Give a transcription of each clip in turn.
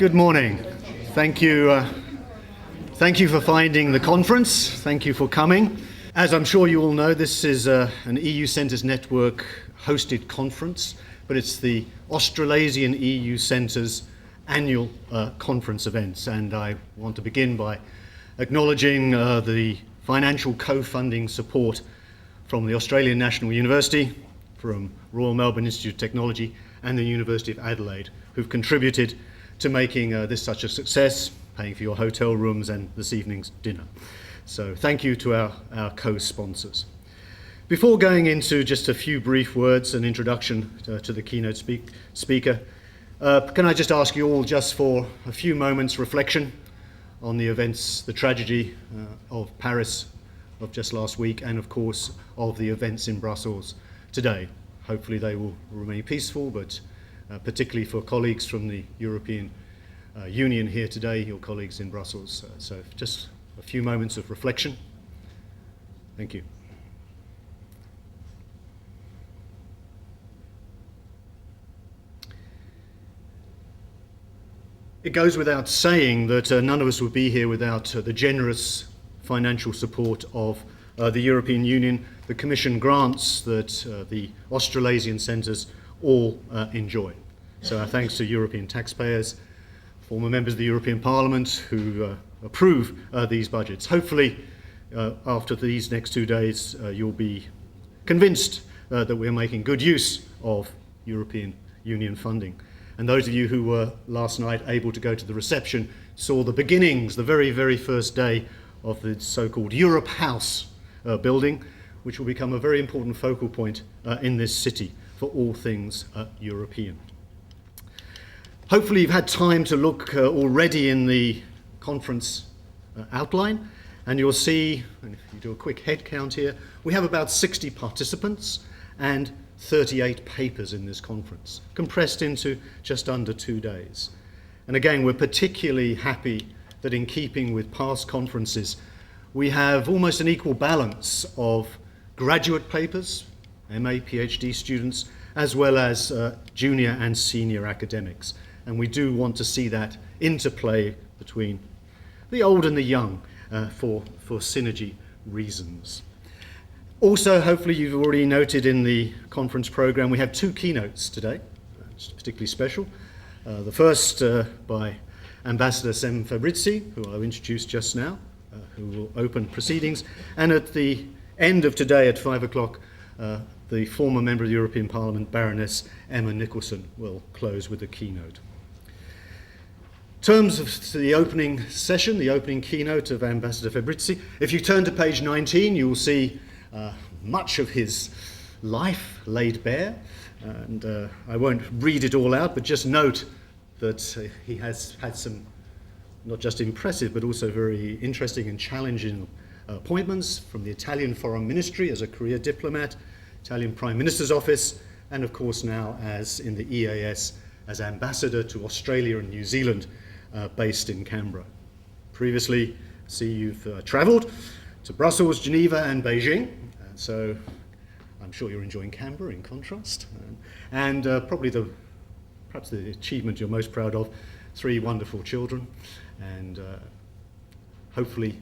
Good morning. Thank you. Thank you for finding the conference. Thank you for coming. As I'm sure you all know, this is an EU Centres Network hosted conference, but it's the Australasian EU Centres annual conference events. And I want to begin by acknowledging the financial co-funding support from the Australian National University, from Royal Melbourne Institute of Technology and the University of Adelaide, who've contributed to making this such a success, paying for your hotel rooms and this evening's dinner. So thank you to our co-sponsors. Before going into just a few brief words, an introduction to the keynote speaker, can I just ask you all just for a few moments reflection on the events, the tragedy of Paris of just last week, and of course of the events in Brussels today. Hopefully they will remain peaceful, but particularly for colleagues from the European Union here today, your colleagues in Brussels. So just a few moments of reflection. Thank you. It goes without saying that none of us would be here without the generous financial support of the European Union, the Commission grants that the Australasian centres all enjoy. So our thanks to European taxpayers, former members of the European Parliament who approve these budgets. Hopefully, after these next 2 days, you'll be convinced that we're making good use of European Union funding. And those of you who were last night able to go to the reception saw the beginnings, the very, very first day of the so-called Europe House building, which will become a very important focal point in this city for all things European. Hopefully you've had time to look already in the conference outline, and you'll see, and if you do a quick head count here, we have about 60 participants and 38 papers in this conference, compressed into just under 2 days. And again, we're particularly happy that in keeping with past conferences, we have almost an equal balance of graduate papers, MA, PhD students, as well as junior and senior academics. And we do want to see that interplay between the old and the young for synergy reasons. Also, hopefully you've already noted in the conference program, we have 2 keynotes today, which is particularly special. The first by Ambassador Sem Fabrizi, who I'll introduce just now, who will open proceedings. And at the end of today at 5 o'clock, the former member of the European Parliament, Baroness Emma Nicholson, will close with the keynote. In terms of the opening session, the opening keynote of Ambassador Fabrizi, if you turn to page 19, you will see much of his life laid bare. And I won't read it all out, but just note that he has had some not just impressive, but also very interesting and challenging appointments from the Italian Foreign Ministry as a career diplomat, Italian Prime Minister's Office, and of course now as in the EAS as Ambassador to Australia and New Zealand, based in Canberra. Previously, I see you've travelled to Brussels, Geneva and Beijing, so I'm sure you're enjoying Canberra in contrast. And perhaps the achievement you're most proud of, 3 wonderful children, and hopefully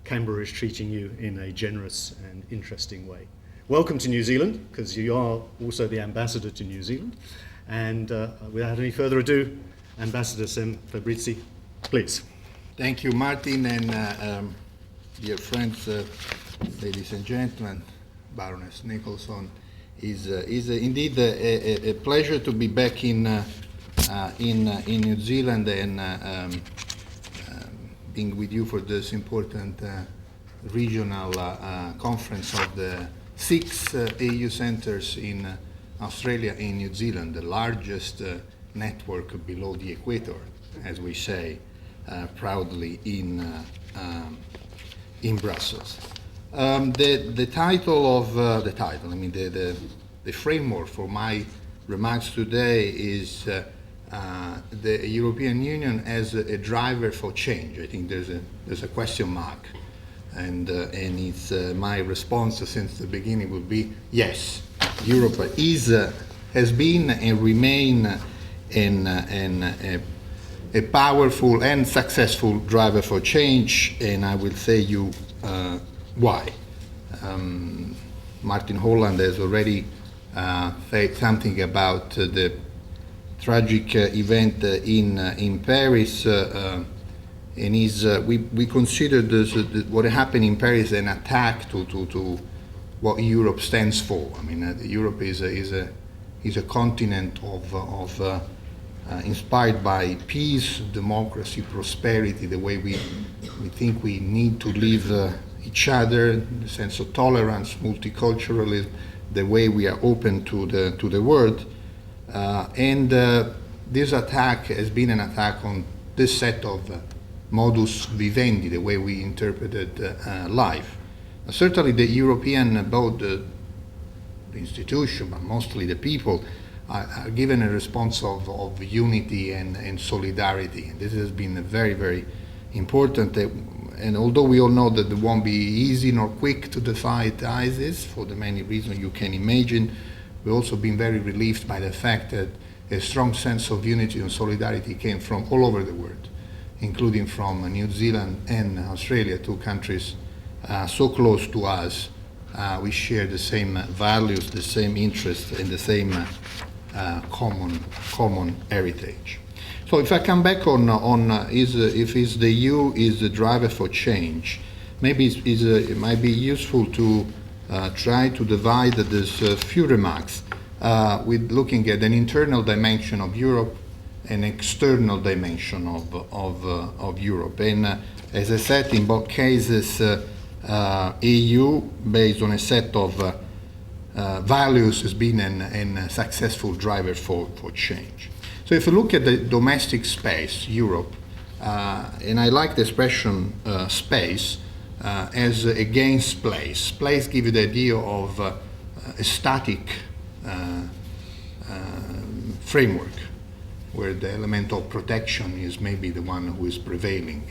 Canberra is treating you in a generous and interesting way. Welcome to New Zealand, because you are also the ambassador to New Zealand. And without any further ado, Ambassador Sem Fabrizi, please. Thank you, Martin, and dear friends, ladies and gentlemen, Baroness Nicholson. Is indeed a pleasure to be back in New Zealand and being with you for this important regional conference of the 6 EU centres in Australia and New Zealand, the largest network below the equator, as we say proudly in Brussels. The framework for my remarks today is the European Union as a driver for change. I think there's a question mark, and it's my response since the beginning would be yes. Europe has been and remain a a powerful and successful driver for change, and I will say you why. Martin Holland has already said something about the tragic event in Paris, and we consider what happened in Paris an attack to what Europe stands for. I mean, Europe is a continent of inspired by peace, democracy, prosperity, the way we think we need to live each other, the sense of tolerance, multiculturalism, the way we are open to the world. And this attack has been an attack on this set of modus vivendi, the way we interpreted life. Certainly the European, both the institution, but mostly the people, are given a response of unity and solidarity. And this has been very, very important. And although we all know that it won't be easy nor quick to fight ISIS, for the many reasons you can imagine, we've also been very relieved by the fact that a strong sense of unity and solidarity came from all over the world, including from New Zealand and Australia, two countries so close to us. We share the same values, the same interests, and the same common heritage. So if I come back on if the EU is the driver for change, maybe it might be useful to try to divide this few remarks with looking at an internal dimension of Europe, an external dimension of Europe. And as I said, in both cases, EU, based on a set of values, has been a successful driver for change. So if you look at the domestic space, Europe, and I like the expression space as against place. Place gives you the idea of a static framework where the element of protection is maybe the one who is prevailing.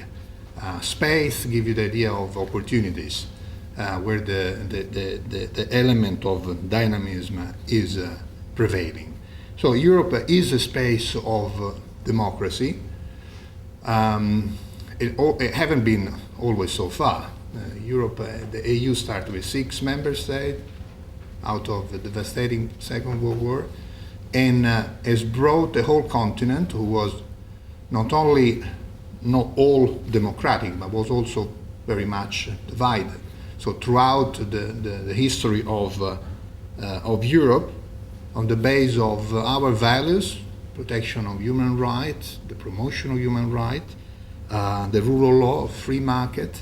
Space gives you the idea of opportunities, where the element of dynamism is prevailing. So Europe is a space of democracy. It haven't been always so far. Europe, the EU started with 6 member states out of the devastating Second World War, and has brought the whole continent, who was not all democratic, but was also very much divided. So throughout the history of Europe, on the base of our values, protection of human rights, the promotion of human rights, the rule of law, free market,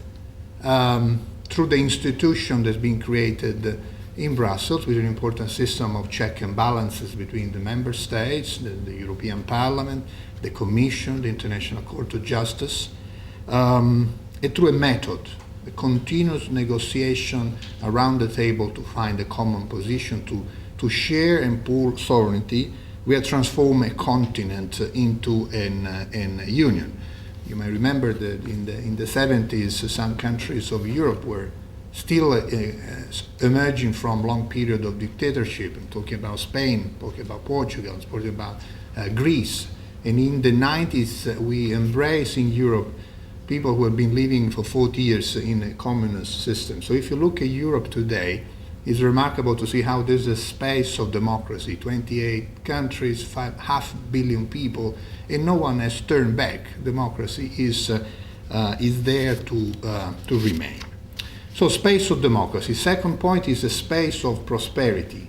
through the institution that's been created in Brussels with an important system of check and balances between the member states, the European Parliament, the Commission, the International Court of Justice, and through a method, a continuous negotiation around the table to find a common position, to share and pool sovereignty, we have transformed a continent into a union. You may remember that in the 70s, some countries of Europe were still emerging from long period of dictatorship. I'm talking about Spain, talking about Portugal, talking about Greece. And in the 90s, we embraced in Europe people who have been living for 40 years in a communist system. So if you look at Europe today, it's remarkable to see how there's a space of democracy, 28 countries, 5.5 billion people, and no one has turned back. Democracy is there to remain. So space of democracy. Second point is a space of prosperity.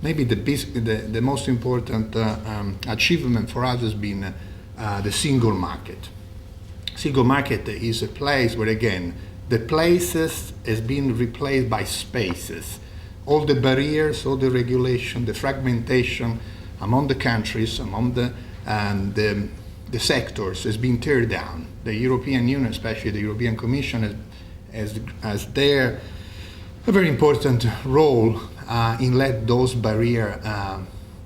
Maybe the most important achievement for us has been the single market. Single market is a place where, again, the places has been replaced by spaces. All the barriers, all the regulation, the fragmentation among the countries, among the sectors has been teared down. The European Union, especially the European Commission, has their a very important role in let those barriers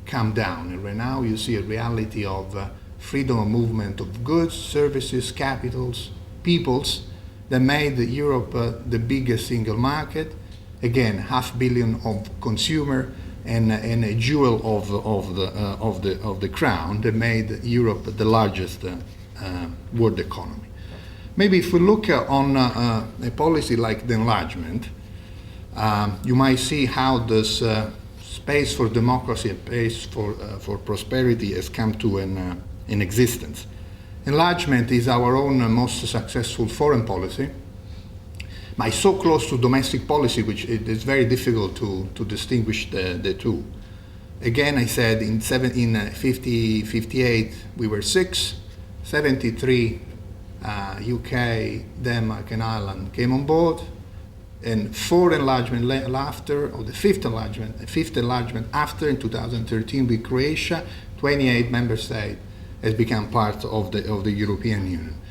come down. And right now you see a reality of freedom of movement of goods, services, capitals, peoples, that made Europe the biggest single market. Again, 500 million of consumer, and a jewel of the crown that made Europe the largest world economy. Maybe if we look on a policy like the enlargement, you might see how this space for democracy and space for prosperity has come to an existence. Enlargement is our own most successful foreign policy, but it's so close to domestic policy, which it is very difficult to distinguish the two. Again, I said in 58 we were 6, 73 UK, Denmark, and Ireland came on board, and 4 enlargement after, or the fifth enlargement after in 2013 with Croatia, 28 member states has become part of the European Union.